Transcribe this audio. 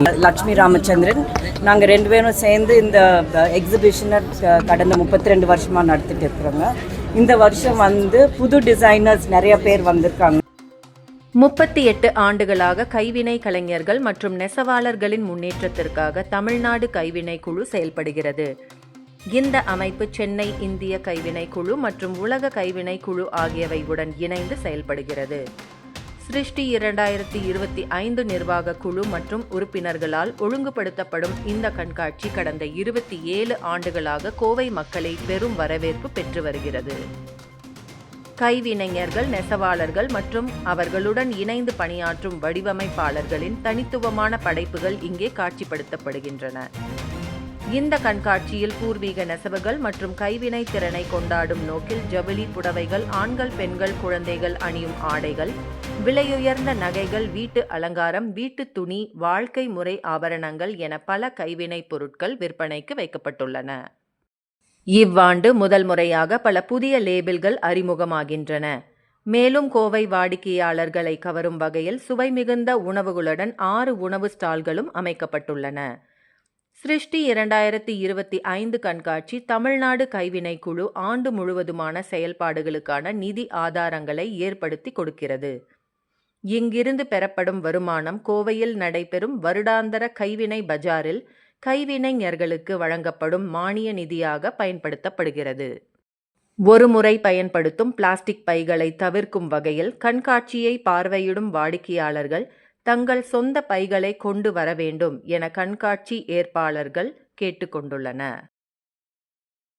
லட்சுமி ராமச்சந்திரன். நாங்கள் 2 பேரும் சேர்ந்து இந்த எக்ஸிபிஷனை கடந்த 32 வருஷமாக நடத்திட்டு இருக்கிறோங்க. இந்த வருஷம் புது டிசைனர்ஸ் நிறைய பேர் வந்திருக்காங்க. 38 ஆண்டுகளாக கைவினை கலைஞர்கள் மற்றும் நெசவாளர்களின் முன்னேற்றத்திற்காக தமிழ்நாடு கைவினை குழு செயல்படுகிறது. இந்த அமைப்பு சென்னை இந்திய கைவினை குழு மற்றும் உலக கைவினை குழு ஆகியவையுடன் இணைந்து செயல்படுகிறது. சிருஷ்டி 2025 நிர்வாக குழு மற்றும் உறுப்பினர்களால் ஒழுங்குபடுத்தப்படும் இந்த கண்காட்சி கடந்த 27 ஆண்டுகளாக கோவை மக்களை பெரும் வரவேற்பு பெற்று வருகிறது. கைவினைஞர்கள், நெசவாளர்கள் மற்றும் அவர்களுடன் இணைந்து பணியாற்றும் வடிவமைப்பாளர்களின் தனித்துவமான படைப்புகள் இங்கே காட்சிப்படுத்தப்படுகின்றன. இந்த கண்காட்சியில் பூர்வீக நெசவுகள் மற்றும் கைவினை திறனை கொண்டாடும் நோக்கில் ஜவுளி, புடவைகள், ஆண்கள், பெண்கள், குழந்தைகள் அணியும் ஆடைகள், விலையுயர்ந்த நகைகள், வீட்டு அலங்காரம், வீட்டு துணி, வாழ்க்கை முறை ஆபரணங்கள் என பல கைவினை பொருட்கள் விற்பனைக்கு வைக்கப்பட்டுள்ளன. இவ்வாண்டு முதல் முறையாக பல புதிய லேபிள்கள் அறிமுகமாகின்றன. மேலும் கோவை வாடிக்கையாளர்களை கவரும் வகையில் சுவை மிகுந்த உணவுகளுடன் 6 உணவு ஸ்டால்களும் அமைக்கப்பட்டுள்ளன. சிருஷ்டி 2025 கண்காட்சி தமிழ்நாடு கைவினை குழு ஆண்டு முழுவதுமான செயல்பாடுகளுக்கான நிதி ஆதாரங்களை ஏற்படுத்தி கொடுக்கிறது. இங்கிருந்து பெறப்படும் வருமானம் கோவையில் நடைபெறும் வருடாந்தர கைவினை பஜாரில் கைவினைஞர்களுக்கு வழங்கப்படும் மானிய நிதியாக பயன்படுத்தப்படுகிறது. ஒரு முறை பயன்படுத்தும் பிளாஸ்டிக் பைகளை தவிர்க்கும் வகையில் கண்காட்சியை பார்வையிடும் வாடிக்கையாளர்கள் தங்கள் சொந்த பைகளை கொண்டு வர வேண்டும் என கண்காட்சி ஏற்பாளர்கள் கேட்டுக்கொண்டுள்ளனர்.